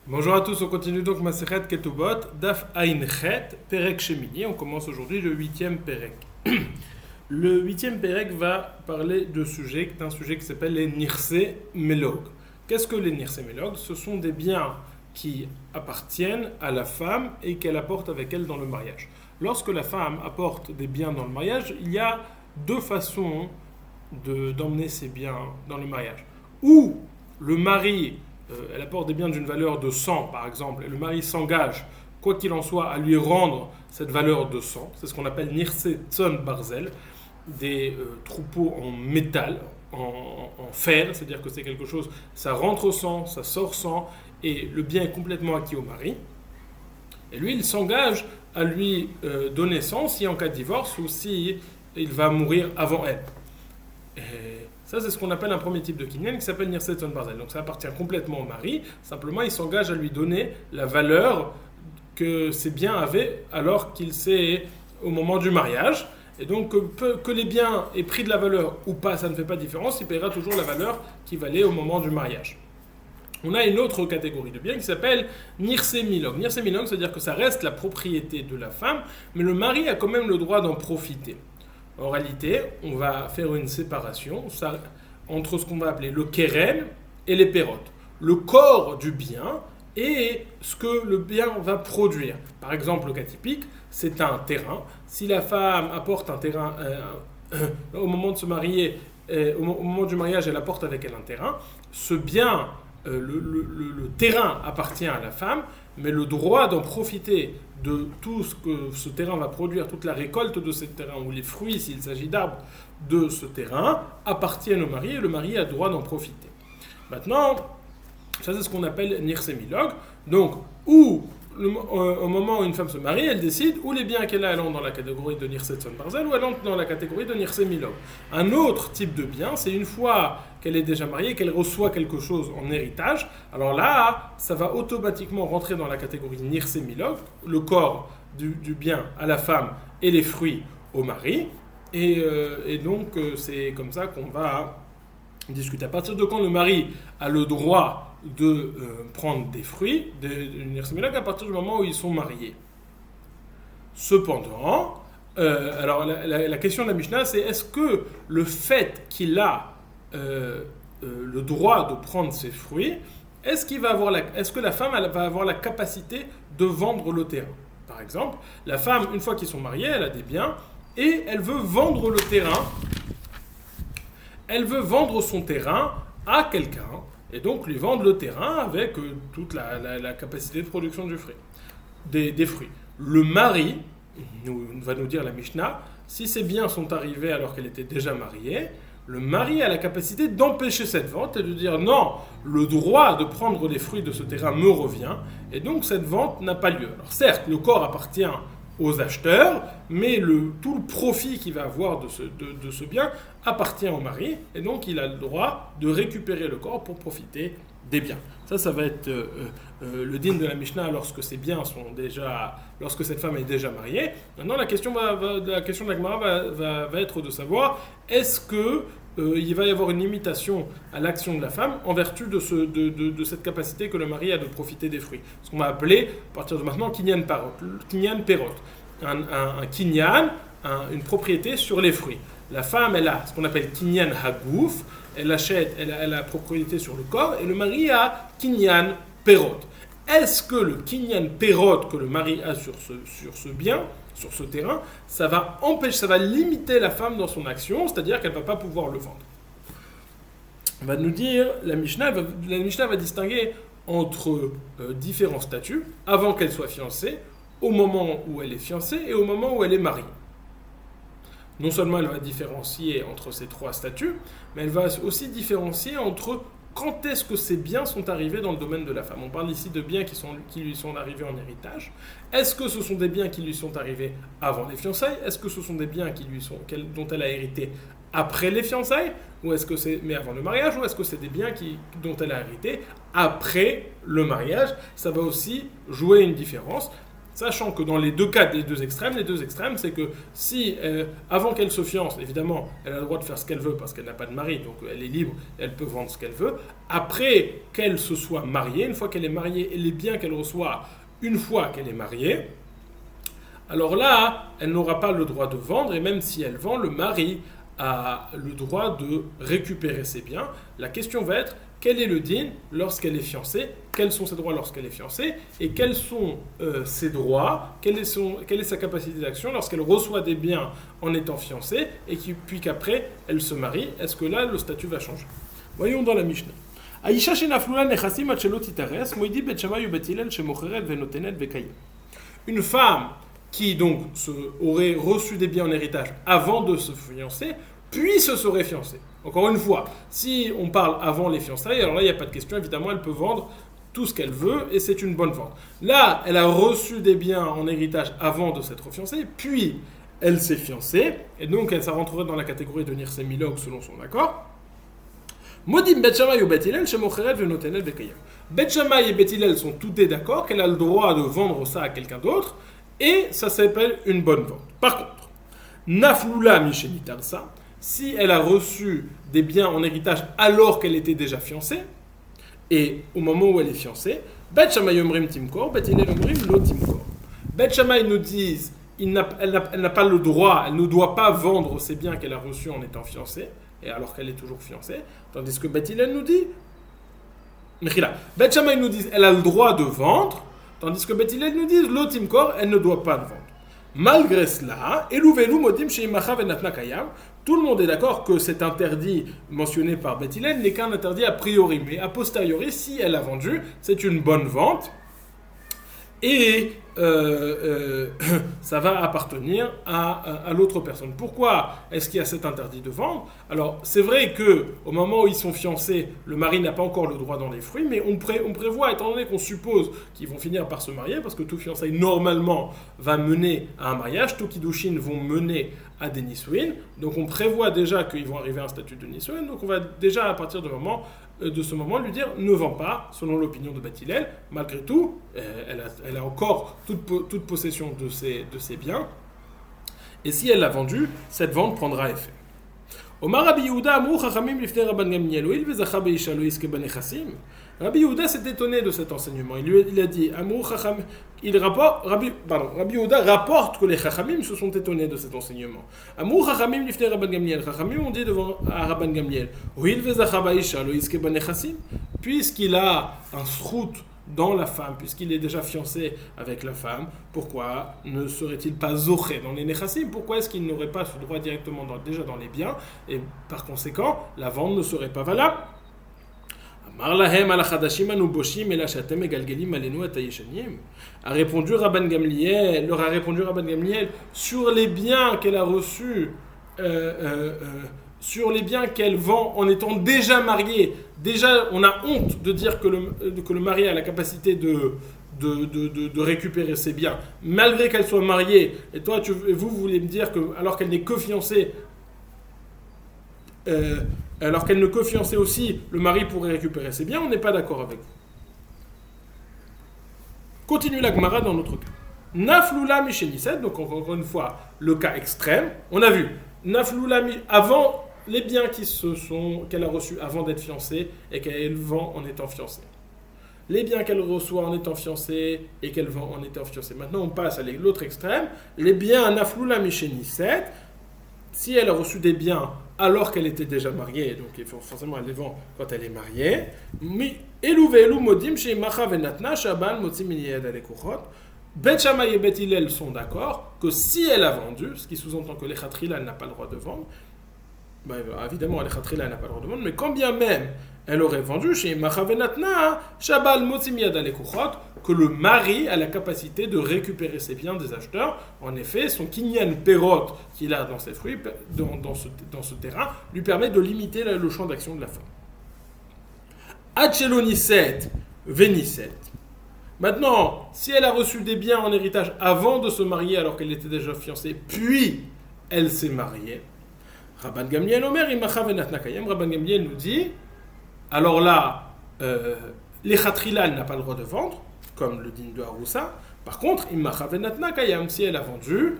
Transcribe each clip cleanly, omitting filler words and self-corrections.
Bonjour à tous, on continue donc Masechet Ketubot, Daf Ain Chet, Perek Shemini. On commence aujourd'hui le huitième Perek. Le huitième Perek va parler d'un sujet qui s'appelle les Nirse Melog. Qu'est-ce que les Nirse Melog? Ce sont des biens qui appartiennent à la femme et qu'elle apporte avec elle dans le mariage. Lorsque la femme apporte des biens dans le mariage, il y a deux façons d'emmener ces biens dans le mariage. Ou le mari elle apporte des biens d'une valeur de 100 par exemple, et le mari s'engage, quoi qu'il en soit, à lui rendre cette valeur de 100. C'est ce qu'on appelle Nirse Tzon Barzel, des troupeaux en métal, en fer, c'est-à-dire que c'est quelque chose, ça rentre 100, ça sort 100, et le bien est complètement acquis au mari. Et lui, il s'engage à lui donner 100 si en cas de divorce ou si il va mourir avant elle. Et ça, c'est ce qu'on appelle un premier type de kinyan qui s'appelle Nirse Tzon Barzel. Donc ça appartient complètement au mari, simplement il s'engage à lui donner la valeur que ses biens avaient alors qu'il s'est au moment du mariage. Et donc que les biens aient pris de la valeur ou pas, ça ne fait pas de différence, il paiera toujours la valeur qui valait au moment du mariage. On a une autre catégorie de biens qui s'appelle Nirse Milog. Nirse Milog, c'est-à-dire que ça reste la propriété de la femme, mais le mari a quand même le droit d'en profiter. En réalité, on va faire une séparation entre ce qu'on va appeler le keren et les pérotes. Le corps du bien et ce que le bien va produire. Par exemple, le cas typique, c'est un terrain. Si la femme apporte un terrain au moment de se marier, au moment du mariage, elle apporte avec elle un terrain, ce bien, le terrain appartient à la femme, mais le droit d'en profiter de tout ce que ce terrain va produire, toute la récolte de ce terrain, ou les fruits, s'il s'agit d'arbres, de ce terrain, appartiennent au mari, et le mari a le droit d'en profiter. Maintenant, ça c'est ce qu'on appelle Nirse Milog. Donc, au moment où une femme se marie, elle décide où les biens qu'elle a, elle entre dans la catégorie de Nirse Tzon Barzel, ou elle entre dans la catégorie de Nirse Milog. Un autre type de bien, c'est une fois qu'elle est déjà mariée, qu'elle reçoit quelque chose en héritage, alors là, ça va automatiquement rentrer dans la catégorie Nirse Milog, le corps du bien à la femme et les fruits au mari, et donc c'est comme ça qu'on va discuter. À partir de quand le mari a le droit de prendre des fruits de Nirse Milog? À partir du moment où ils sont mariés. Cependant, alors la question de la Mishnah, c'est est-ce que le fait qu'il a le droit de prendre ses fruits, est-ce que la femme elle va avoir la capacité de vendre le terrain? Par exemple, la femme, une fois qu'ils sont mariés, elle a des biens et elle veut vendre le terrain. Elle veut vendre son terrain à quelqu'un et donc lui vendre le terrain avec toute la capacité de production des fruits. Le mari, va nous dire la Mishnah, si ces biens sont arrivés alors qu'elle était déjà mariée, le mari a la capacité d'empêcher cette vente et de dire non, le droit de prendre les fruits de ce terrain me revient, et donc cette vente n'a pas lieu. Alors certes, le corps appartient aux acheteurs, mais tout le profit qu'il va avoir de ce bien appartient au mari, et donc il a le droit de récupérer le corps pour profiter des biens. Ça va être le din de la Mishnah lorsque ces biens lorsque cette femme est déjà mariée. Maintenant, la question de la Gemara va être de savoir est-ce que il va y avoir une limitation à l'action de la femme en vertu de cette capacité que le mari a de profiter des fruits. Ce qu'on va appeler, à partir de maintenant, kinyan perot. Un kinyan, une propriété sur les fruits. La femme, elle a ce qu'on appelle kinyan hagouf, elle a la propriété sur le corps, et le mari a kinyan perot. Est-ce que le kinyan perot que le mari a sur ce bien, sur ce terrain, ça va limiter la femme dans son action, c'est-à-dire qu'elle ne va pas pouvoir le vendre? On va nous dire, la Mishnah va distinguer entre différents statuts, avant qu'elle soit fiancée, au moment où elle est fiancée et au moment où elle est mariée. Non seulement elle va différencier entre ces trois statuts, mais elle va aussi différencier entre quand est-ce que ces biens sont arrivés dans le domaine de la femme. On parle ici de biens qui lui sont arrivés en héritage. Est-ce que ce sont des biens qui lui sont arrivés avant les fiançailles? Est-ce que ce sont des biens dont elle a hérité après les fiançailles, mais avant le mariage, ou est-ce que c'est des biens dont elle a hérité après le mariage? Ça va aussi jouer une différence. Sachant que dans les deux cas, les deux extrêmes, c'est que si, avant qu'elle se fiance, évidemment, elle a le droit de faire ce qu'elle veut parce qu'elle n'a pas de mari, donc elle est libre, elle peut vendre ce qu'elle veut. Après qu'elle se soit mariée, une fois qu'elle est mariée, et les biens qu'elle reçoit une fois qu'elle est mariée, alors là, elle n'aura pas le droit de vendre, et même si elle vend, le mari a le droit de récupérer ses biens. La question va être, quel est le din lorsqu'elle est fiancée? Quels sont ses droits lorsqu'elle est fiancée? Et quels sont ses droits? Quelle est sa capacité d'action lorsqu'elle reçoit des biens en étant fiancée et puis qu'après elle se marie? Est-ce que là le statut va changer? Voyons dans la Mishnah. Aïcha shenaflula nechasim ad shelo titares, moidi bet shammai ubet hillel shemocheret venotenet vekayem. Une femme qui donc aurait reçu des biens en héritage avant de se fiancer, puis se serait fiancée. Encore une fois, si on parle avant les fiançailles, alors là, il n'y a pas de question, évidemment, elle peut vendre tout ce qu'elle veut, et c'est une bonne vente. Là, elle a reçu des biens en héritage avant de s'être fiancée, puis elle s'est fiancée, et donc ça rentrerait dans la catégorie de Nirse Milog selon son accord. Modim Bet Shammai ou Bet Hillel, shemocheret venotenet vekayem. Bet Shammai et Bet Hillel sont tous d'accord qu'elle a le droit de vendre ça à quelqu'un d'autre, et ça s'appelle une bonne vente. Par contre, Naflula Mishenitarsa, si elle a reçu des biens en héritage alors qu'elle était déjà fiancée, et au moment où elle est fiancée, Bet Shammai Omrim Timkor, Bet Hillel Omrim Lo Timkor. Bet Shammai nous disent elle n'a pas le droit, elle ne doit pas vendre ces biens qu'elle a reçus en étant fiancée, et alors qu'elle est toujours fiancée, tandis que Bet Hillel nous dit, Bet Shammai nous dit elle a le droit de vendre, tandis que Bet Hillel nous dit Lo Timkor, elle ne doit pas le vendre. Malgré cela, Eluvelu Modim Sheimacha Venatna Kayam, tout le monde est d'accord que cet interdit mentionné par Bet Hillel n'est qu'un interdit a priori, mais a posteriori, si elle a vendu, c'est une bonne vente et ça va appartenir à l'autre personne. Pourquoi est-ce qu'il y a cet interdit de vendre? Alors, c'est vrai que au moment où ils sont fiancés, le mari n'a pas encore le droit dans les fruits, mais on prévoit, étant donné qu'on suppose qu'ils vont finir par se marier, parce que tout fiançailles normalement va mener à un mariage, tout kiddushin vont mener à des nisouin, donc on prévoit déjà qu'ils vont arriver à un statut de nisouin, donc on va déjà à partir de ce moment lui dire ne vends pas, selon l'opinion de Bet Hillel. Malgré tout, elle a encore toute possession de ses biens, et si elle l'a vendu, cette vente prendra effet. Omar Rabbi Yehuda amrou chachamim lifnei Rabban Gamliel ho'il vezacha be'isha lo yizke banechassim. Rabbi Yehuda s'est étonné de cet enseignement. Il a dit amrou chachamim. Rabbi Yehuda rapporte que les chachamim se sont étonnés de cet enseignement. Amrou chachamim lifnei Rabban Gamliel. Chachamim ont dit devant Rabban Gamliel ho'il vezacha be'isha lo yizke banechassim. Puisqu'il a un srout dans la femme, puisqu'il est déjà fiancé avec la femme, pourquoi ne serait-il pas zoché dans les nechassim? Pourquoi est-ce qu'il n'aurait pas ce droit directement déjà dans les biens? Et par conséquent, la vente ne serait pas valable. A répondu Rabban Gamliel, leur a répondu Rabban Gamliel sur les biens qu'elle a reçus, sur les biens qu'elle vend en étant déjà mariée. Déjà, on a honte de dire que le mari a la capacité de récupérer ses biens, malgré qu'elle soit mariée. Et toi, vous voulez me dire que, alors qu'elle n'est que fiancée, alors qu'elle ne que fiancée aussi, le mari pourrait récupérer ses biens, on n'est pas d'accord avec vous. Continue la Gemara dans notre cas. Naflula Misheniset, donc encore une fois, le cas extrême. On a vu, Naflula avant les biens qu'elle a reçus avant d'être fiancée et qu'elle vend en étant fiancée. Les biens qu'elle reçoit en étant fiancée et qu'elle vend en étant fiancée. Maintenant, on passe à l'autre extrême. Les biens Naflula Misheniset, si elle a reçu des biens alors qu'elle était déjà mariée, donc il faut forcément elle les vend quand elle est mariée. Bet Shammai et Bet Hillel sont d'accord que si elle a vendu, ce qui sous-entend que l'Echatrila n'a pas le droit de vendre, ben, évidemment l'Echatrila n'a pas le droit de vendre, mais quand bien même elle aurait vendu chez Machavenatna, Shabal Motzimiyad Alekuchot, que le mari a la capacité de récupérer ses biens des acheteurs. En effet, son kinyan perot qu'il a dans ses fruits, dans ce terrain, lui permet de limiter le champ d'action de la femme. Hacheloniset, Veniset. Maintenant, si elle a reçu des biens en héritage avant de se marier alors qu'elle était déjà fiancée, puis elle s'est mariée, Rabban Gamliel Omer, Imacha Venatna Kayem, Rabban Gamliel nous dit, alors là, l'Echatrila n'a pas le droit de vendre, comme le din de Haroussa. Par contre, Immacha Venatna Kayam, si elle a vendu,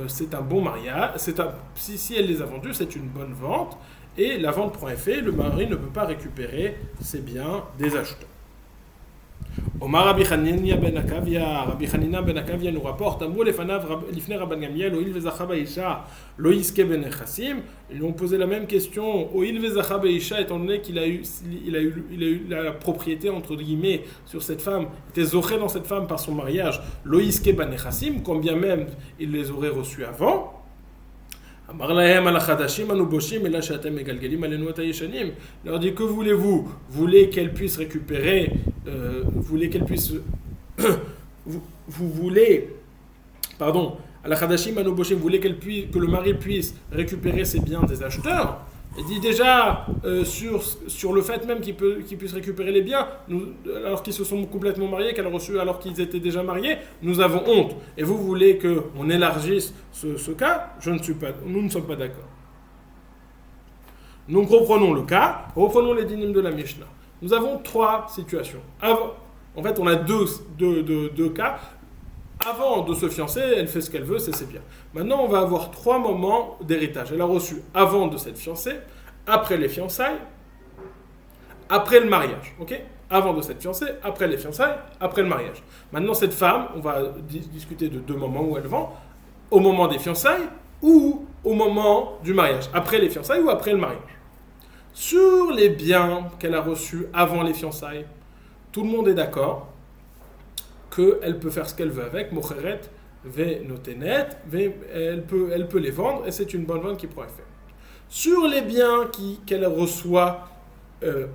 c'est un bon mariage. Si elle les a vendus, c'est une bonne vente. Et la vente prend effet, le mari ne peut pas récupérer ses biens des acheteurs. Omar Rabbi Hanina ben Akavia nous rapporte Amrou lifnei Rabban Gamliel Oil vezacha ba'isha lo yiske ben nechassim. Ils lui ont posé la même question. Oil vezacha ba'isha, étant donné qu'il a eu la propriété entre guillemets sur cette femme, était zoché dans cette femme par son mariage. Lo yiske ben nechassim, combien même il les aurait reçus avant. Il leur dit, que voulez-vous? Voulez qu'elle puisse récupérer, voulez qu'elle puisse, vous voulez, pardon, à la Khadashim Anoboshim, vous voulez que le mari puisse récupérer ses biens des acheteurs? Il dit déjà sur le fait même qu'ils puissent récupérer les biens, alors qu'ils se sont complètement mariés, qu'elle a reçu alors qu'ils étaient déjà mariés, nous avons honte. Et vous voulez qu'on élargisse ce cas? Nous ne sommes pas d'accord. Donc reprenons le cas, reprenons les dynimes de la Mishnah. Nous avons trois situations. En fait, on a deux cas. Avant de se fiancer, elle fait ce qu'elle veut, c'est ses biens. Maintenant, on va avoir trois moments d'héritage. Elle a reçu avant de s'être fiancée, après les fiançailles, après le mariage. Ok? Avant de s'être fiancée, après les fiançailles, après le mariage. Maintenant, cette femme, on va discuter de deux moments où elle vend, au moment des fiançailles ou au moment du mariage. Après les fiançailles ou après le mariage. Sur les biens qu'elle a reçus avant les fiançailles, tout le monde est d'accord qu'elle peut faire ce qu'elle veut avec, mocheret, ve notenet, elle peut les vendre et c'est une bonne vente qui pourrait faire. Sur les biens qu'elle reçoit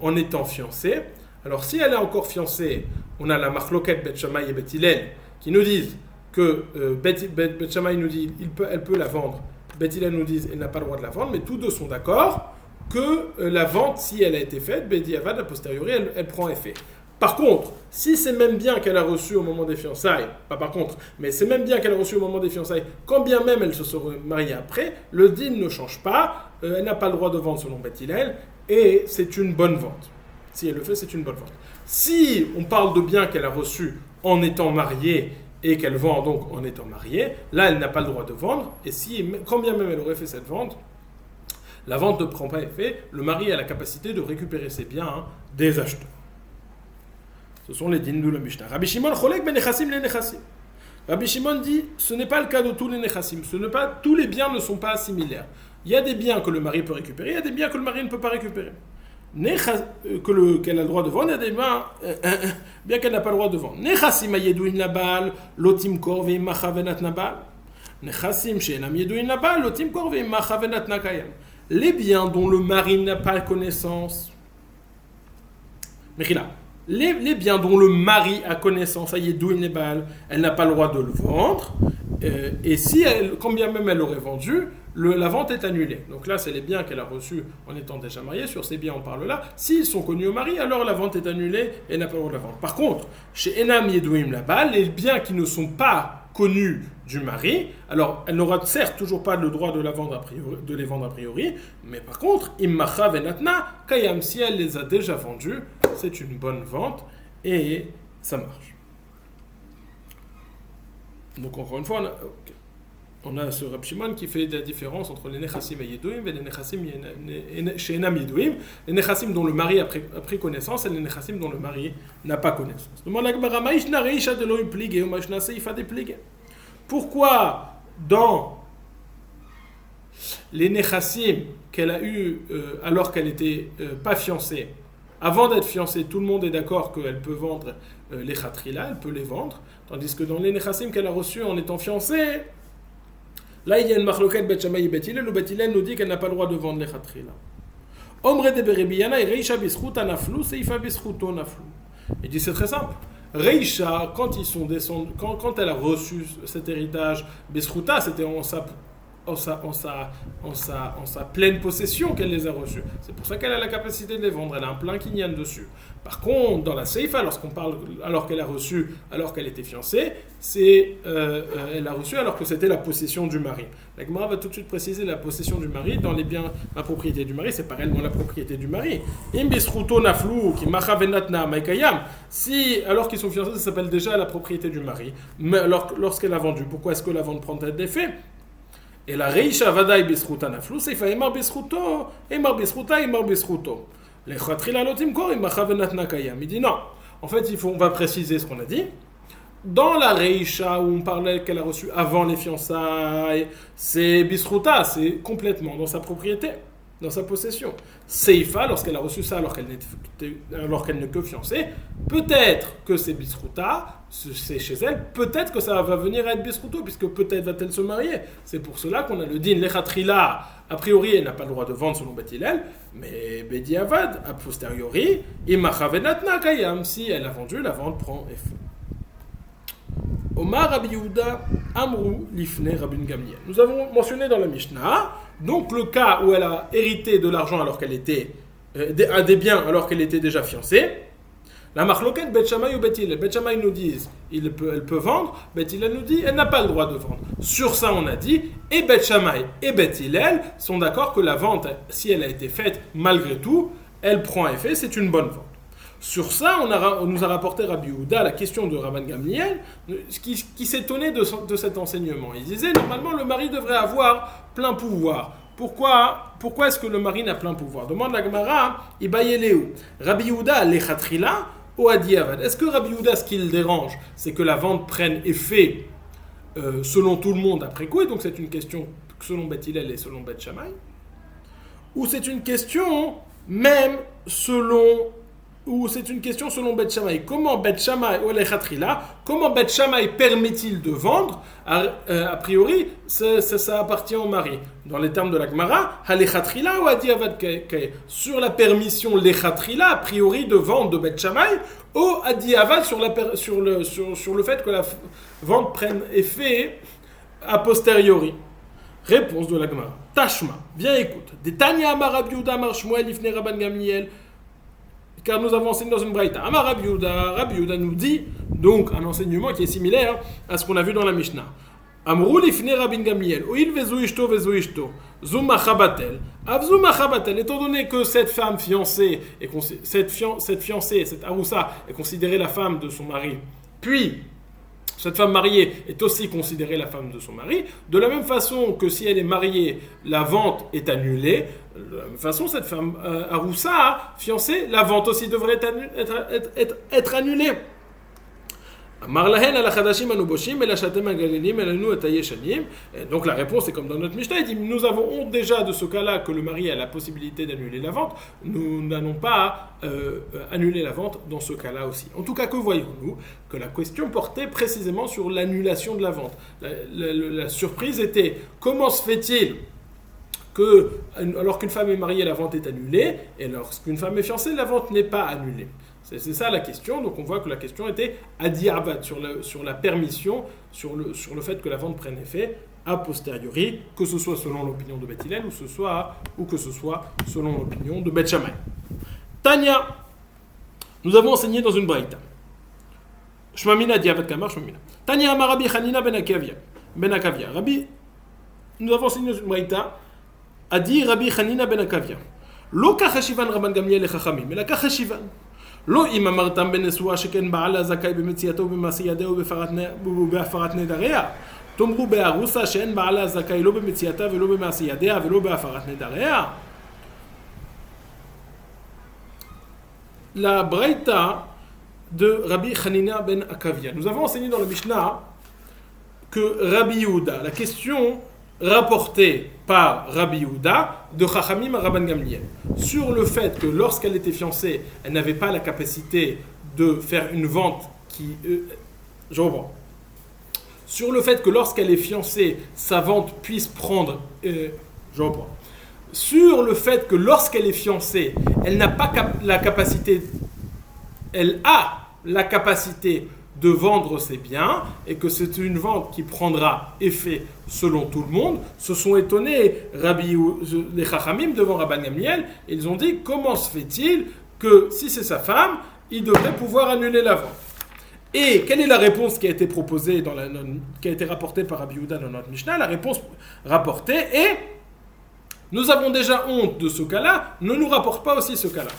en étant fiancée, alors si elle est encore fiancée, on a la machloket Bet Shammai et Bet Hillel qui nous disent que Bet Shammai nous dit elle peut la vendre, Bet Hillel nous dit elle n'a pas le droit de la vendre, mais tous deux sont d'accord que la vente, si elle a été faite, Bediavad a posteriori, elle prend effet. Par contre, si c'est même bien qu'elle a reçu au moment des fiançailles, mais c'est même bien qu'elle a reçu au moment des fiançailles, quand bien même elle se serait mariée après, le din ne change pas, elle n'a pas le droit de vendre selon Beth Hillel, et c'est une bonne vente. Si elle le fait, c'est une bonne vente. Si on parle de biens qu'elle a reçus en étant mariée, et qu'elle vend donc en étant mariée, là elle n'a pas le droit de vendre, et quand bien même elle aurait fait cette vente, la vente ne prend pas effet, le mari a la capacité de récupérer ses biens des acheteurs. Ce sont les dînes de la Mishnah. Rabbi Shimon cholek ben nechassim les nechassim. Rabbi Shimon dit, ce n'est pas le cas de tous les nechassim. Tous les biens ne sont pas similaires. Il y a des biens que le mari peut récupérer, il y a des biens que le mari ne peut pas récupérer. Qu'elle a le droit de vendre, il y a des biens qu'elle n'a pas le droit de vendre. Nechassim ayedouin labal, lotim kor ve'immacha venatna bal. Nechassim she'enam yedouin labal, lotim kor ve'immacha venatna kayam. Les biens dont le mari n'a pas connaissance. Mechila. Les biens dont le mari a connaissance, elle n'a pas le droit de le vendre, et si quand bien même elle l'aurait vendu, la vente est annulée. Donc là, c'est les biens qu'elle a reçus en étant déjà mariée. Sur ces biens, on parle là. S'ils sont connus au mari, alors la vente est annulée et elle n'a pas le droit de la vendre. Par contre, chez Enam Yedouim là-bas, les biens qui ne sont pas connus du mari, alors elle n'aura certes toujours pas le droit de les vendre a priori, mais par contre, Immacha Venatna, Kayam, si elle les a déjà vendus, c'est une bonne vente et ça marche. Donc encore une fois, on a ce Reb Shimon qui fait la différence entre les Nechassim et Yedouim et les Nechassim chez Enam Yedouim, les Nechassim dont le mari a pris connaissance et les Nechassim dont le mari n'a pas connaissance. Pourquoi dans les Nechassim qu'elle a eu alors qu'elle n'était pas fiancée, avant d'être fiancée, tout le monde est d'accord qu'elle peut vendre les Khatrila, elle peut les vendre, tandis que dans les Nechassim qu'elle a reçus en étant fiancée, là, il y a une machloket Bet Shammai et Bet Hillel, le Bet Hillel nous dit qu'elle n'a pas le droit de vendre les khatrila. Omre de Berebiyana et Reisha bischuta naflu, seifa bischuto naflu. Il dit c'est très simple. Reisha, quand elle a reçu cet héritage, bischuta, c'était en sa pleine possession qu'elle les a reçus. C'est pour ça qu'elle a la capacité de les vendre. Elle a un plein kinyan dessus. Par contre, dans la seifa, lorsqu'on parle alors qu'elle a reçu, alors qu'elle était fiancée, elle a reçu alors que c'était la possession du mari. La Gemara va tout de suite préciser la possession du mari dans les biens, la propriété du mari, c'est pas réellement la propriété du mari. Si alors qu'ils sont fiancés, ça s'appelle déjà la propriété du mari. Mais alors lorsqu'elle a vendu, pourquoi est-ce que la vente prend d'effet? Et la reisha vadaï bisruta naflu, c'est fa emar bisruto, emar bisruta, emar bisruto. Les khatrila lotim kor imacha venatna kayam. Il dit non. En fait, on va préciser ce qu'on a dit. Dans la reisha où on parlait qu'elle a reçu avant les fiançailles, c'est bisruta, c'est complètement dans sa propriété, dans sa possession. Seifa, lorsqu'elle a reçu ça alors qu'elle n'est que fiancée, peut-être que c'est bisruta, c'est chez elle, peut-être que ça va venir à être bisruto, puisque peut-être va-t-elle se marier. C'est pour cela qu'on a le din lechatrila. A priori, elle n'a pas le droit de vendre selon Beth Hillel, mais Bedi Avad, a posteriori, imacha venatna kayam, si elle a vendu, la vente prend effet. Omar Rabbi Yehuda Amrou Lifne Rabbi Gamliel. Nous avons mentionné dans la Mishnah, donc le cas où elle a hérité de l'argent alors qu'elle était, des biens alors qu'elle était déjà fiancée. La marloquette Bet Shammai ou Bet Hillel. Bet Shammai nous dit elle peut vendre, Bet Hillel nous dit elle n'a pas le droit de vendre. Sur ça on a dit, et Bet Shammai et Bet Hillel sont d'accord que la vente, si elle a été faite malgré tout, elle prend effet, c'est une bonne vente. Sur ça, on nous a rapporté Rabbi Yehuda la question de Rabban Gamliel, qui s'étonnait de cet enseignement. Il disait, normalement, le mari devrait avoir plein pouvoir. Pourquoi est-ce que le mari n'a plein pouvoir? Demande la Gemara, Ibayeleu. Rabbi Yehuda, lechatrila, ou adiavad. Est-ce que Rabbi Yehuda, ce qui le dérange, c'est que la vente prenne effet selon tout le monde après coup, et donc c'est une question selon Beth Hillel et selon Beth Shammai? Ou c'est une question même selon Beth Shammai. Comment Beth Shammai ou Lechatrila, comment Beth Shammai permet-il de vendre? A priori, ça appartient au mari. Dans les termes de la Gemara, Lechatrila ou Adiavad Kay. Sur la permission Lechatrila, a priori, de vendre de Beth Shammai, ou Adiavad sur le fait que la vente prenne effet a posteriori. Réponse de la Gemara. Tashma, viens écoute. Des Tanya Amar Rabbi Yehuda Amar Shmuel Lifnei Rabban Gamliel. Car nous avons enseigné dans une braïta. Amar Rabbi Yehuda nous dit, donc un enseignement qui est similaire à ce qu'on a vu dans la Mishnah. Amrou lifnei Rabban Gamliel, oil vezu ishto, zuma chabatel, avzuma chabatel. Étant donné que cette femme fiancée, cette aroussa est considérée la femme de son mari, puis cette femme mariée est aussi considérée la femme de son mari, de la même façon que si elle est mariée, la vente est annulée. De la même façon, cette femme aroussa, fiancée, la vente aussi devrait être annulée. Donc la réponse est comme dans notre Mishnah, il dit nous avons honte déjà de ce cas-là que le mari a la possibilité d'annuler la vente, nous n'allons pas annuler la vente dans ce cas-là aussi. En tout cas, que voyons-nous? Que la question portait précisément sur l'annulation de la vente. La surprise était comment se fait-il que, alors qu'une femme est mariée, la vente est annulée, et lorsqu'une femme est fiancée, la vente n'est pas annulée. C'est ça la question. Donc on voit que la question était adiavad, sur la permission, sur le fait que la vente prenne effet a posteriori, que ce soit selon l'opinion de Beth Hillel ou que ce soit selon l'opinion de Beth Shammai. Tanya, nous avons enseigné dans une braïta. Shmamina adiavad kamar shmamina. Tanya amar Rabbi Hanina ben Akavia. Nous avons enseigné dans une braïta. A dit Rabbi Hanina ben Akavia. Lo kachashivan Rabban Gamliel et Chachamim, mais la kachashivan. לא אם אמרתם בנשואה שכן בעלה זכאי במציאתו ובמעשה ידיה ובהפרת נדריה. תאמרו בארוסה שאין בעלה זכאי לא במציאתה ולא במעשה ידיה ולא בהפרת נדריה. La braïta de Rabbi Hanina ben Akavia. Nous avons enseigné dans le Mishnah que Rabbi Yehuda, la question rapportée par Rabbi Yehuda de Chachamim à Rabban Gamliel sur le fait que lorsqu'elle était fiancée, elle n'avait pas la capacité de faire une vente qui... je reprends. Sur le fait que lorsqu'elle est fiancée, sa vente puisse prendre... je reprends. Sur le fait que lorsqu'elle est fiancée, elle n'a pas la capacité... Elle a la capacité de vendre ses biens et que c'est une vente qui prendra effet selon tout le monde, se sont étonnés les Chachamim devant Rabban Gamliel. Ils ont dit, comment se fait-il que si c'est sa femme, il devrait pouvoir annuler la vente? Et quelle est la réponse qui a été proposée, qui a été rapportée par Rabbi Yehuda dans notre Mishnah? La réponse rapportée est: nous avons déjà honte de ce cas-là, ne nous rapporte pas aussi ce cas-là.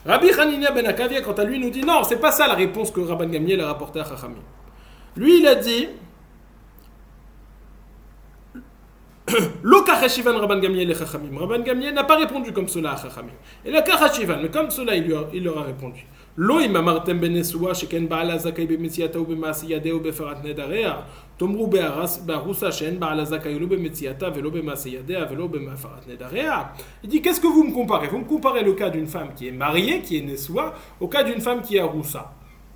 Rabbi Hanina ben Akavia, quant à lui, nous dit non, c'est pas ça la réponse que Rabban Gamliel a rapportée à Chachamim. Lui, il a dit Lo kachashivan Rabban Gamliel et Chachamim. Rabban Gamliel n'a pas répondu comme cela à Chachamim. Et la kachashivan, mais comme cela, il leur a répondu. Lo im amartem benesua sheken ba'ala zakai bemetziata ou b'maasiyadeh ou befarat nedarea tomru be'arusa shen ba'ala zakai lo bemetziata velo b'maasiyadeh velo b'mafarat nedarea. Il dit, qu'est-ce que vous me comparez? Vous me comparez le cas d'une femme qui est mariée, qui est nesua, au cas d'une femme qui est arusa.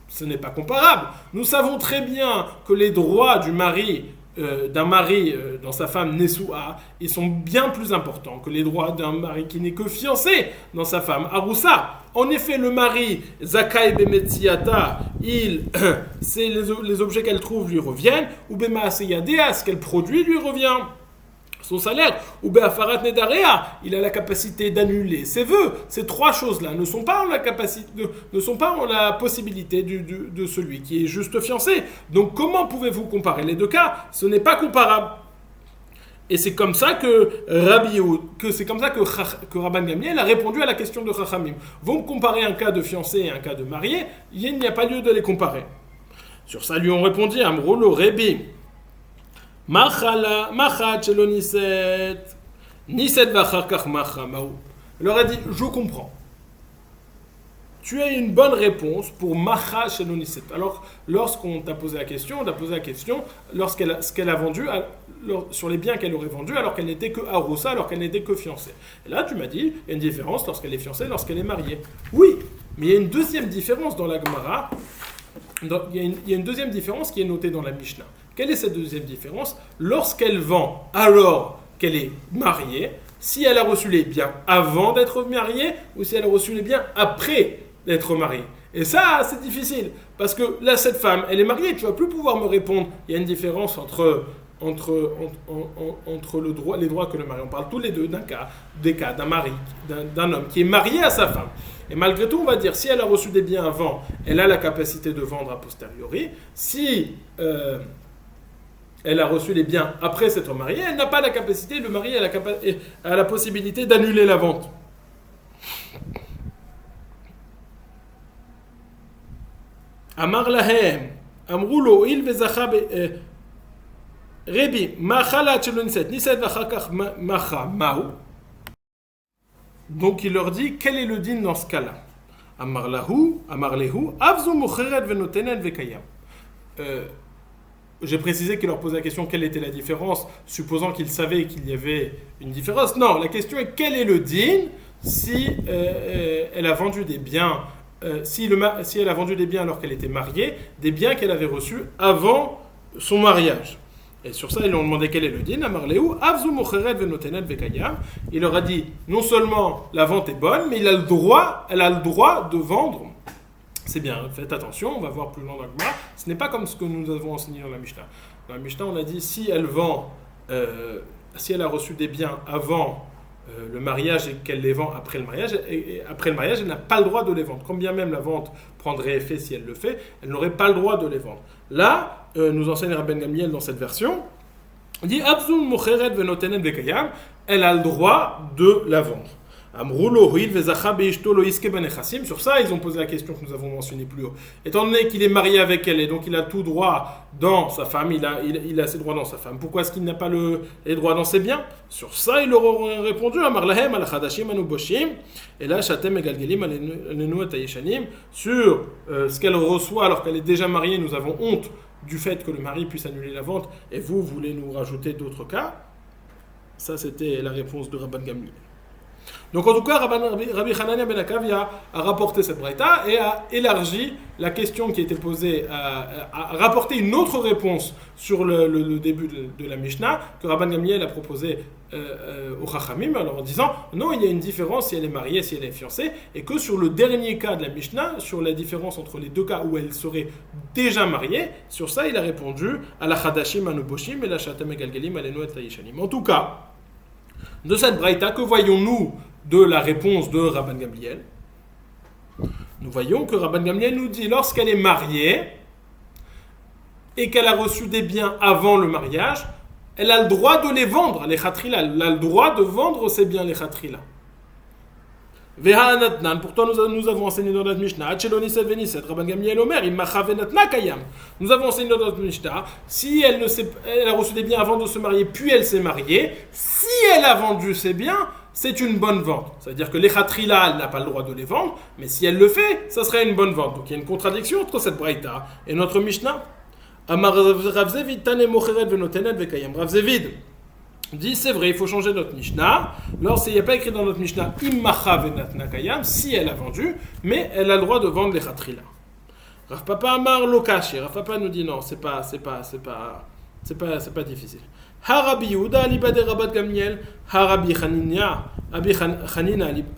Ce n'est pas comparable. Nous savons très bien que les droits du mari d'un mari dans sa femme Nesua, ils sont bien plus importants que les droits d'un mari qui n'est que fiancé dans sa femme Aroussa. En effet, le mari, Zakai Bemetziata, c'est les objets qu'elle trouve lui reviennent, ou Bemaaseyadea, ce qu'elle produit lui revient. Son salaire, ou Be'afarat Nedarea, il a la capacité d'annuler ses vœux. Ces trois choses-là ne sont pas en la possibilité de celui qui est juste fiancé. Donc comment pouvez-vous comparer les deux cas? Ce n'est pas comparable. Et c'est comme ça que Rabban Gamliel a répondu à la question de Chachamim. Vous me comparez un cas de fiancé et un cas de marié, il n'y a pas lieu de les comparer. Sur ça, lui ont répondu Amrolo Rebi. Machat shelo niset vachar kach macha maou. Il leur a dit, je comprends. Tu as une bonne réponse pour machat shelo niset. Alors, lorsqu'on t'a posé la question, on t'a posé la question ce qu'elle a vendu sur les biens qu'elle aurait vendus alors qu'elle n'était que aroussa, alors qu'elle n'était que fiancée. Et là, tu m'as dit, il y a une différence lorsqu'elle est fiancée, lorsqu'elle est mariée. Oui, mais il y a une deuxième différence dans la Gemara. Il y a une deuxième différence qui est notée dans la Mishnah. Quelle est cette deuxième différence? Lorsqu'elle vend alors qu'elle est mariée, si elle a reçu les biens avant d'être mariée ou si elle a reçu les biens après d'être mariée. Et ça, c'est difficile. Parce que là, cette femme, elle est mariée, tu ne vas plus pouvoir me répondre. Il y a une différence entre les droits que le mari. On parle tous les deux des cas d'un mari, d'un homme qui est marié à sa femme. Et malgré tout, on va dire, si elle a reçu des biens avant, elle a la capacité de vendre a posteriori. Si elle a reçu les biens après s'être mariée, elle n'a pas la capacité, le mari a la possibilité d'annuler la vente. Amar lahem, amrulo il vezacha Rebi, machalat shelo niset vachakach macha maou. Donc il leur dit, quel est le din dans ce cas-là? Amar lehu, avzu mocheret venotenet vekayam. J'ai précisé qu'il leur posait la question quelle était la différence, supposant qu'ils savaient qu'il y avait une différence. Non, la question est quel est le din si elle a vendu des biens, si elle a vendu des biens alors qu'elle était mariée, des biens qu'elle avait reçus avant son mariage. Et sur ça, ils lui ont demandé quel est le din. Amar lehu, avzu mocheret venotenet vekayam. Il leur a dit non seulement la vente est bonne, mais elle a le droit de vendre. C'est bien, faites attention, on va voir plus loin dans le Gemara. Ce n'est pas comme ce que nous avons enseigné dans la Mishnah. Dans la Mishnah, on a dit si elle a reçu des biens avant le mariage et qu'elle les vend après le mariage, et après le mariage, elle n'a pas le droit de les vendre. Quand bien même la vente prendrait effet si elle le fait, elle n'aurait pas le droit de les vendre. Là, nous enseigne Rabban Gamliel dans cette version, il dit Abzum mocheret venotenet vekayam, elle a le droit de la vendre. Sur ça, ils ont posé la question que nous avons mentionnée plus haut. Étant donné qu'il est marié avec elle et donc il a tout droit dans sa femme, il a ses droits dans sa femme. Pourquoi est-ce qu'il n'a pas les droits dans ses biens? Sur ça, ils leur ont répondu et là, sur ce qu'elle reçoit alors qu'elle est déjà mariée, nous avons honte du fait que le mari puisse annuler la vente et vous voulez nous rajouter d'autres cas. Ça, c'était la réponse de Rabban Gamliel. Donc en tout cas, Rabbi Hanania ben Akavia a rapporté cette braïta et a élargi la question qui était posée, a rapporté une autre réponse sur le début de la Mishnah que Rabban Gamliel a proposé au Chachamim, alors en disant non, il y a une différence si elle est mariée, si elle est fiancée, et que sur le dernier cas de la Mishnah, sur la différence entre les deux cas où elle serait déjà mariée, sur ça il a répondu à la Chadashim Anuboshim et la Shatam Egalgelim Alenu et Taïshanim. En tout cas, de cette braïta, que voyons-nous de la réponse de Rabban Gamliel? Nous voyons que Rabban Gamliel nous dit lorsqu'elle est mariée et qu'elle a reçu des biens avant le mariage, elle a le droit de les vendre, les khatrila. Elle a le droit de vendre ces biens, les khatrila. Pourtant, nous avons enseigné dans notre Mishnah, Rabban Gamliel Omer, nous avons enseigné dans notre Mishnah, si elle a reçu des biens avant de se marier, puis elle s'est mariée, si elle a vendu ses biens, c'est une bonne vente. C'est-à-dire que les khatrila, elle n'a pas le droit de les vendre, mais si elle le fait, ça serait une bonne vente. Donc il y a une contradiction entre cette braïta et notre Mishnah. Rav Zevid dit c'est vrai, il faut changer notre Mishnah. Lorsqu'il n'y a pas écrit dans notre Mishnah Immacha venatna kayam, si elle a vendu, mais elle a le droit de vendre les khatrila. Rav Papa Amar Lokashi. Rav Papa nous dit non, c'est pas difficile. Harabi Yehuda aliba de Rabban Gamliel, Harabi Hanina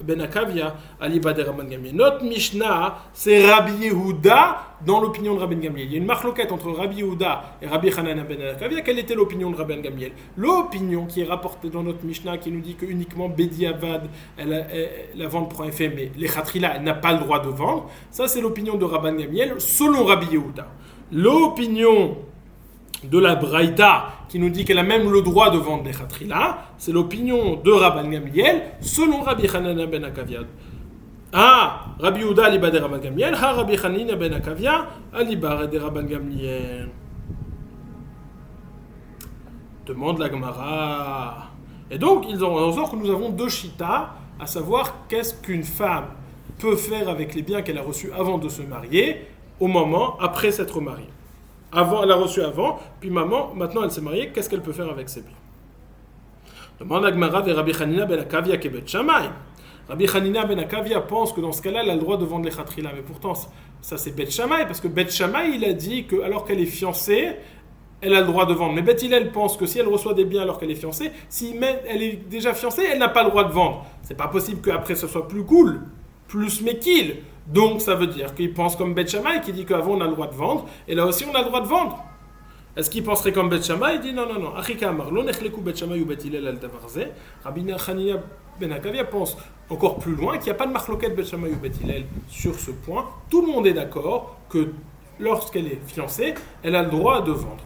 ben Akavia aliba de Rabban Gamliel. Notre Mishnah, c'est Rabbi Yehuda dans l'opinion de Rabban Gamliel. Il y a une marloquette entre Rabbi Yehuda et Rabbi Hanina ben Akavia. Quelle était l'opinion de Rabban Gamliel? L'opinion qui est rapportée dans notre Mishnah qui nous dit que uniquement Bedi Avad, la vente prend effet, mais les khatrila, elle n'a pas le droit de vendre. Ça, c'est l'opinion de Rabban Gamliel selon Rabbi Yehuda. L'opinion de la Braïta qui nous dit qu'elle a même le droit de vendre les khatrila, c'est l'opinion de Rabban Gamliel selon Rabbi Hanina ben Akavia. Rabbi Yehuda aliba de Rabban Gamliel, Rabbi Hanina ben Akavia aliba de Rabban Gamliel. Demande la Gemara. Et donc, ils ont en sorte que nous avons deux shita, à savoir qu'est-ce qu'une femme peut faire avec les biens qu'elle a reçus avant de se marier, au moment après s'être mariée. Elle a reçu avant, puis maintenant elle s'est mariée, qu'est-ce qu'elle peut faire avec ses biens? Demande la Gemara de Rabbi Hanina ben Akavia qui est Bet Shammai. Rabbi Hanina ben Akavia pense que dans ce cas-là, elle a le droit de vendre les khatrila, mais pourtant, ça c'est Bet Shammai, parce que Bet Shammai, il a dit que alors qu'elle est fiancée, elle a le droit de vendre. Mais Bet Hillel pense que si elle reçoit des biens alors qu'elle est fiancée, si elle est déjà fiancée, elle n'a pas le droit de vendre. C'est pas possible qu'après ce soit plus cool, plus mekil. Donc ça veut dire qu'il pense comme Bet Shammai qui dit qu'avant on a le droit de vendre, et là aussi on a le droit de vendre. Est-ce qu'il penserait comme Bet Shammai? Il dit non. Achika Amar, lo nechleku Bet Shammai ou Bet Hillel al davar ze. Rabbi Hanina ben Akavia pense encore plus loin qu'il n'y a pas de marloquette Bet Shammai ou Bet Hillel sur ce point. Tout le monde est d'accord que lorsqu'elle est fiancée, elle a le droit de vendre.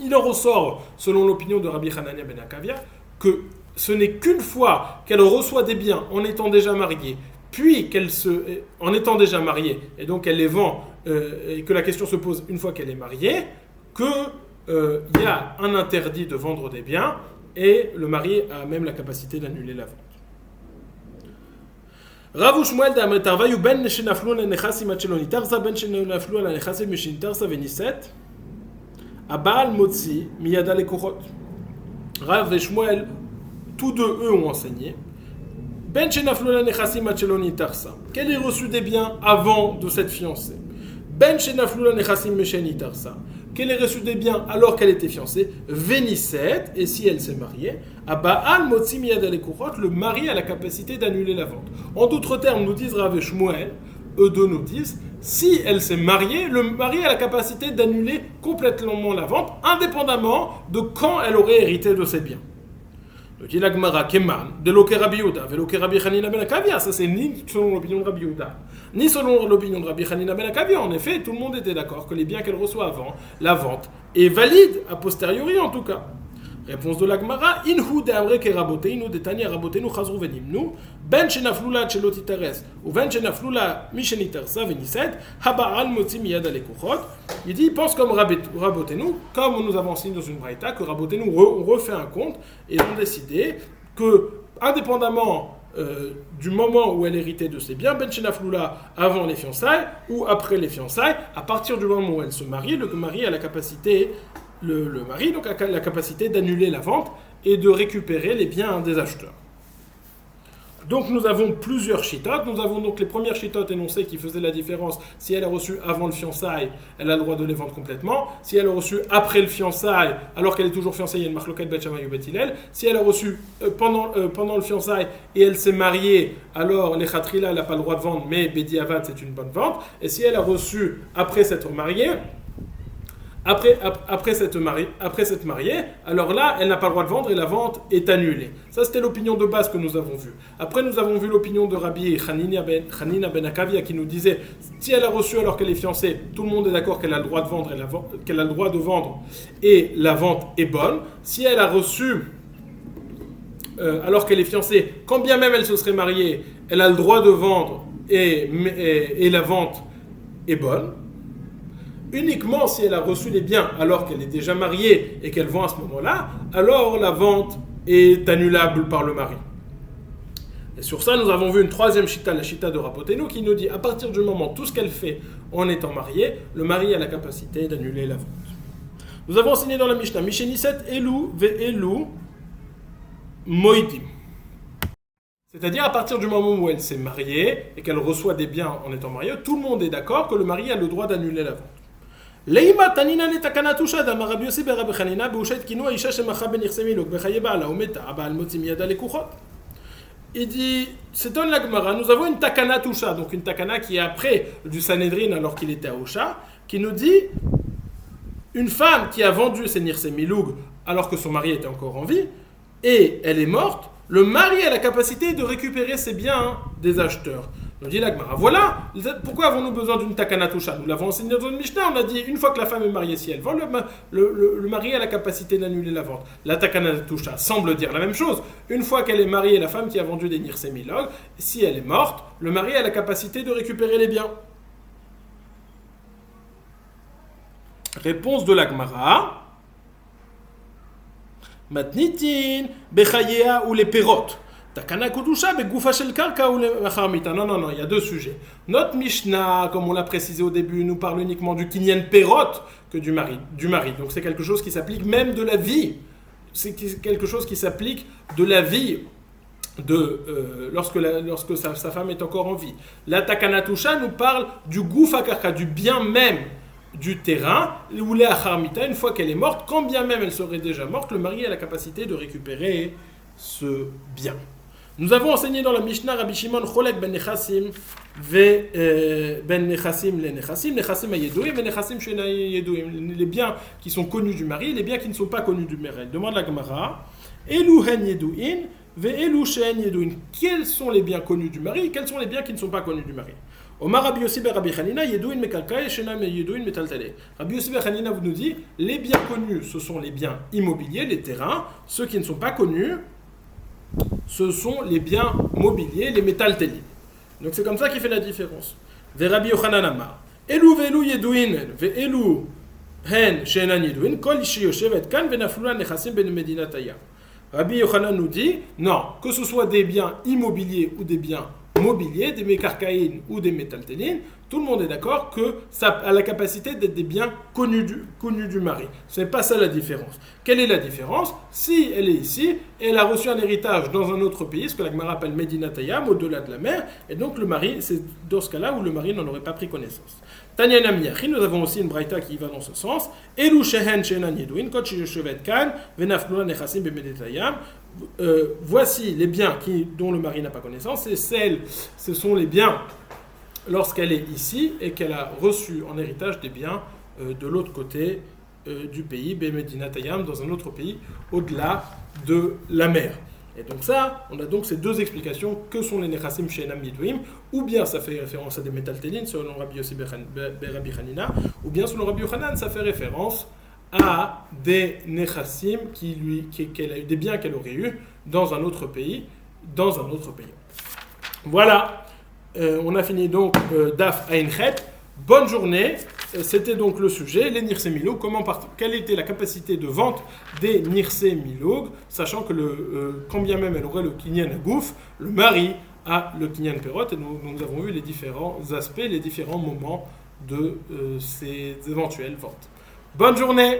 Il en ressort, selon l'opinion de Rabbi Hanania ben Akavia, que ce n'est qu'une fois qu'elle reçoit des biens en étant déjà mariée, puis en étant déjà mariée, et donc elle les vend, et que la question se pose une fois qu'elle est mariée, qu'il y a un interdit de vendre des biens, et le marié a même la capacité d'annuler la vente. Rav Shmuel d'Ametarvayu ben shenaflu la nechasim acheloni tarsa ben shenaflu la nechasim mishin tarsa veniset abal motzi miyada lekochot. Rav et Shmuel, tous deux eux ont enseigné ben shenaflu la nechasim acheloni tarsa, qu'elle ait reçu des biens avant de cette fiancée. Ben shenaflu la nechasim mishin tarsa, qu'elle ait reçu des biens alors qu'elle était fiancée, Vénisset, et si elle s'est mariée, Aba'al Motzi Miyad Alekuchot, le mari a la capacité d'annuler la vente. En d'autres termes, nous disent Rav et Shmuel, eux deux nous disent, si elle s'est mariée, le mari a la capacité d'annuler complètement la vente, indépendamment de quand elle aurait hérité de ses biens. Donc il y a la Gemara Keman, de l'Oké Rabbi Yehuda, de l'Oké Rabbi Hanina ben Akavia, ça c'est ni selon l'opinion de Rabbi Yehuda, ni selon l'opinion de Rabbi Hanina ben Akavia. En effet, tout le monde était d'accord que les biens qu'elle reçoit avant, la vente, est valide, a posteriori en tout cas. Réponse de la Gemara, Inhu de Amre ke Raboteinu, de Tania Raboteinu, Chazru venimnu, Ben shenaflula chelot iteres, ou Ben shenaflula mishenitersa veniset, Haba'al motzi miyad alekuchot. Il pense comme Raboteinu, comme nous avons enseigné dans une braïta, que Raboteinu refait un compte, et ont décidé que, indépendamment du moment où elle héritait de ses biens, Ben shenaflula avant les fiançailles, ou après les fiançailles, à partir du moment où elle se marie, le mari a la capacité, le mari donc a la capacité d'annuler la vente et de récupérer les biens des acheteurs. Donc nous avons plusieurs shittot. Nous avons donc les premières shittot énoncées qui faisaient la différence. Si elle a reçu avant le fiançailles, elle a le droit de les vendre complètement. Si elle a reçu après le fiançailles, alors qu'elle est toujours fiancée, il y a une marloquet Bet Shammai ou Bet Hillel. Si elle a reçu pendant le fiançailles et elle s'est mariée, alors les khatrila, elle n'a pas le droit de vendre, mais Bedi Avad, c'est une bonne vente. Et si elle a reçu après s'être mariée, après s'être mariée, alors là, elle n'a pas le droit de vendre et la vente est annulée. Ça, c'était l'opinion de base que nous avons vue. Après, nous avons vu l'opinion de Rabbi Hanina ben Akavia qui nous disait, si elle a reçu alors qu'elle est fiancée, tout le monde est d'accord qu'elle a le droit de vendre qu'elle a le droit de vendre et la vente est bonne. Si elle a reçu alors qu'elle est fiancée, quand bien même elle se serait mariée, elle a le droit de vendre et la vente est bonne. Uniquement si elle a reçu les biens alors qu'elle est déjà mariée et qu'elle vend à ce moment-là, alors la vente est annulable par le mari. Et sur ça, nous avons vu une troisième chita, la chita de Rapoteno, qui nous dit à partir du moment tout ce qu'elle fait en étant mariée, le mari a la capacité d'annuler la vente. Nous avons enseigné dans la Mishnah, Misheniset Elu ve'elu moidim. C'est-à-dire à partir du moment où elle s'est mariée et qu'elle reçoit des biens en étant mariée, tout le monde est d'accord que le mari a le droit d'annuler la vente. Leima tanina netakana tusha da Rabbi Yossi ben Rabbi Hanina beushet kino isha shemacha ben irsemilok bechaye ba'ala umeta ba'al motzim yada lekuchot. Il dit, c'est dans la Gemara, nous avons une takana tusha, donc une takana qui est après du Sanhedrin alors qu'il était à Osha, qui nous dit une femme qui a vendu ses nirsemilug alors que son mari était encore en vie et elle est morte, le mari a la capacité de récupérer ses biens des acheteurs. Nous dit la Gemara. Voilà, pourquoi avons-nous besoin d'une takana tusha? Nous l'avons enseigné dans une Mishnah, on a dit, une fois que la femme est mariée, si elle vend, le mari a la capacité d'annuler la vente. La takana tusha semble dire la même chose. Une fois qu'elle est mariée, la femme qui a vendu des nirsemilog, si elle est morte, le mari a la capacité de récupérer les biens. Réponse de la Gemara. Matnitin, bechayea ou les pérotes. Takana Kudusha, Begoufa Shel Karka ou les Macharmita. Non, il y a deux sujets. Notre Mishnah, comme on l'a précisé au début, nous parle uniquement du Kinyan Perot que du mari. Donc c'est quelque chose qui s'applique même de la vie. C'est quelque chose qui s'applique de la vie lorsque sa femme est encore en vie. La Takana Tusha nous parle du Goufa Karka, du bien même du terrain, ou les Acharmita, une fois qu'elle est morte, quand bien même elle serait déjà morte, le mari a la capacité de récupérer ce bien. Nous avons enseigné dans la Mishnah Rabbi Shimon Cholek ben Nechassim ben Nechassim les Nechassim Yeduim et Nechassim Shena Yeduim, les biens qui sont connus du mari et les biens qui ne sont pas connus du mari. Demande la Gemara Elu hen Yeduin ve Elu shen Yeduin. Quels sont les biens connus du mari et quels sont les biens qui ne sont pas connus du mari? Omar Rabbi Yossi ben Rabbi Hanina Yeduin mekalka et Shena Yeduin metaltale. Rabbi Yossi ben Hanina vous nous dit les biens connus ce sont les biens immobiliers, les terrains. Ceux qui ne sont pas connus ce sont les biens mobiliers, les métaltélim. Donc c'est comme ça qu'il fait la différence. Ve Rabbi Yochanan Amar. Elu ve'elu yeduin ve'elu hen she'enan yeduin kol ishi yoshevet kan ve'naflula nechassim ben medinat hayam. Rabbi Yochanan nous dit non, que ce soit des biens immobiliers ou des biens mobiliers, des mékarkaïnes ou des métaltélines, tout le monde est d'accord que ça a la capacité d'être des biens connus du mari. Ce n'est pas ça la différence. Quelle est la différence? Si elle est ici, elle a reçu un héritage dans un autre pays, ce que la Gemara appelle Medinat Hayam, au-delà de la mer, et donc le mari, c'est dans ce cas-là où le mari n'en aurait pas pris connaissance. Tanya Namiyachi, nous avons aussi une braïta qui va dans ce sens. Elu shehen shenan yeduin, kot shevet kan, venafnula nechassim b'Medinat Hayam. Voici les biens dont le mari n'a pas connaissance, ce sont les biens lorsqu'elle est ici et qu'elle a reçu en héritage des biens de l'autre côté du pays, B'Medinat Hayam, dans un autre pays, au-delà de la mer. Et donc ça, on a donc ces deux explications, que sont les Nechassim She'enam Yeduim, ou bien ça fait référence à des métaltélines, selon Rabbi Yossi ben Rabbi Hanina, ou bien selon Rabbi Yochanan, ça fait référence à des Nechassim qu'elle a eu, des biens qu'elle aurait eu dans un autre pays, Voilà. On a fini donc Daf Ainchet. Bonne journée. C'était donc le sujet, les Nirse Milog. Quelle était la capacité de vente des Nirse Milog, sachant que quand bien même elle aurait le Kinyan Gouf, le mari a le Kinyan Perot. Et nous avons vu les différents aspects, les différents moments de ces éventuelles ventes. Bonne journée.